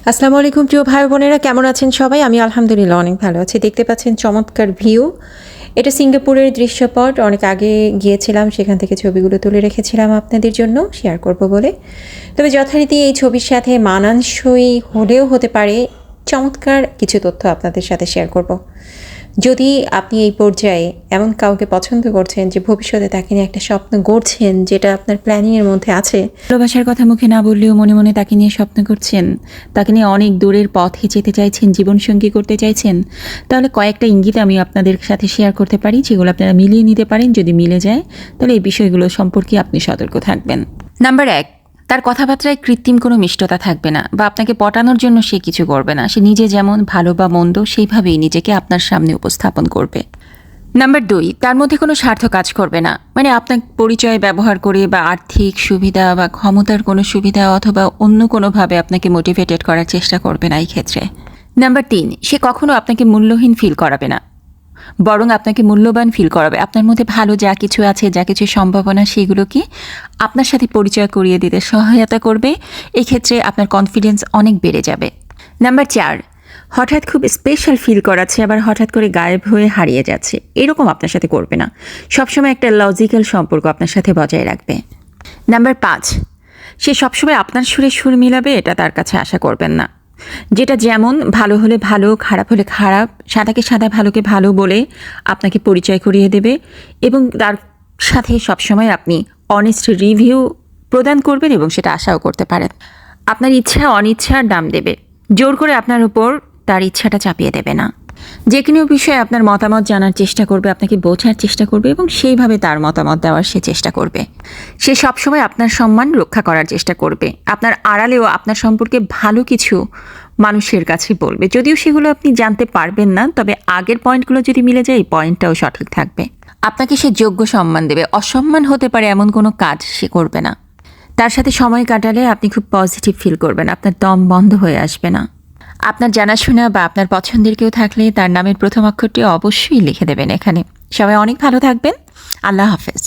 আসসালামু আলাইকুম প্রিয় ভাই বোনেরা, কেমন আছেন সবাই? আমি আলহামদুলিল্লাহ অনেক ভালো আছি। দেখতে পাচ্ছেন চমৎকার ভিউ। এটা সিঙ্গাপুরের দৃশ্যপট। অনেক আগে গিয়েছিলাম, সেখান থেকে ছবিগুলো তুলে রেখেছিলাম আপনাদের জন্য শেয়ার করব বলে। তবে যথারীতি এই ছবির সাথে মানানসই হলেও হতে পারে চমৎকার কিছু তথ্য আপনাদের সাথে শেয়ার করব। যদি আপনি এই পর্যায়ে এমন কাউকে পছন্দ করছেন যে ভবিষ্যতে তাকে নিয়ে একটা স্বপ্ন গড়ছেন, যেটা আপনার প্ল্যানিংয়ের মধ্যে আছে, ভালোবাসার কথা মুখে না বললেও মনে মনে তাকে নিয়ে স্বপ্ন করছেন, তাকে নিয়ে অনেক দূরের পথে যেতে চাইছেন, জীবনসঙ্গী করতে চাইছেন, তাহলে কয়েকটা ইঙ্গিত আমি আপনাদের সাথে শেয়ার করতে পারি, যেগুলো আপনারা মিলিয়ে নিতে পারেন। যদি মিলে যায় তাহলে এই বিষয়গুলো সম্পর্কে আপনি সতর্ক থাকবেন। নাম্বার 1, তার কথাবার্তায় কৃত্রিম কোনো মিষ্টতা থাকবে না, বা আপনাকে পটানোর জন্য সে কিছু করবে না। সে নিজে যেমন ভালো বা মন্দ সেইভাবেই নিজেকে আপনার সামনে উপস্থাপন করবে। নাম্বার 2, তার মধ্যে কোনো স্বার্থ কাজ করবে না, মানে আপনার পরিচয় ব্যবহার করে বা আর্থিক সুবিধা বা ক্ষমতার কোনো সুবিধা অথবা অন্য কোনোভাবে আপনাকে মোটিভেটেড করার চেষ্টা করবে না এই ক্ষেত্রে। নাম্বার 3, সে কখনো আপনাকে মূল্যহীন ফিল করাবে না, বরং আপনাকে মূল্যবান ফিল করাবে। আপনার মধ্যে ভালো যা কিছু আছে, যা কিছু সম্ভাবনা, সেগুলোকে আপনার সাথে পরিচয় করিয়ে দিতে সহায়তা করবে। এই ক্ষেত্রে আপনার কনফিডেন্স অনেক বেড়ে যাবে। নাম্বার 4, হঠাৎ খুব স্পেশাল ফিল করাচ্ছে, আবার হঠাৎ করে গায়েব হয়ে হারিয়ে যাচ্ছে, এরকম আপনার সাথে করবে না। সবসময় একটা লজিক্যাল সম্পর্ক আপনার সাথে বজায় রাখবে। নাম্বার 5, সে সবসময় আপনার সুরে সুর মিলাবে, এটা তার কাছে আশা করবেন না। যেটা যেমন ভালো হলে ভালো, খারাপ হলে খারাপ, সাদাকে সাদা, ভালোকে ভালো বলে আপনাকে পরিচয় করিয়ে দেবে, এবং তার সাথে সবসময় আপনি অনেস্ট রিভিউ প্রদান করবেন এবং সেটা আশাও করতে পারেন। আপনার ইচ্ছা অনিচ্ছার দাম দেবে, জোর করে আপনার উপর তার ইচ্ছাটা চাপিয়ে দেবে না। যে কোনো বিষয়ে আপনার মতামত জানার চেষ্টা করবে, আপনাকে বোঝার চেষ্টা করবে এবং সেইভাবে তার মতামত দেওয়ার সে চেষ্টা করবে। সে সবসময় আপনার সম্মান রক্ষা করার চেষ্টা করবে, আপনার আড়ালেও আপনার সম্পর্কে ভালো কিছু মানুষের কাছে বলবে, যদিও সেগুলো আপনি জানতে পারবেন না, তবে আগের পয়েন্টগুলো যদি মিলে যায় এই পয়েন্টটাও সঠিক থাকবে। আপনাকে সে যোগ্য সম্মান দেবে, অসম্মান হতে পারে এমন কোনো কাজ সে করবে না। তার সাথে সময় কাটালে আপনি খুব পজিটিভ ফিল করবেন, আপনার দম বন্ধ হয়ে আসবে না। আপনার জানাশোনা বা আপনার পছন্দের কেউ থাকলে তার নামের প্রথম অক্ষরটি অবশ্যই লিখে দেবেন এখানে। সবাই অনেক ভালো থাকবেন। আল্লাহ হাফেজ।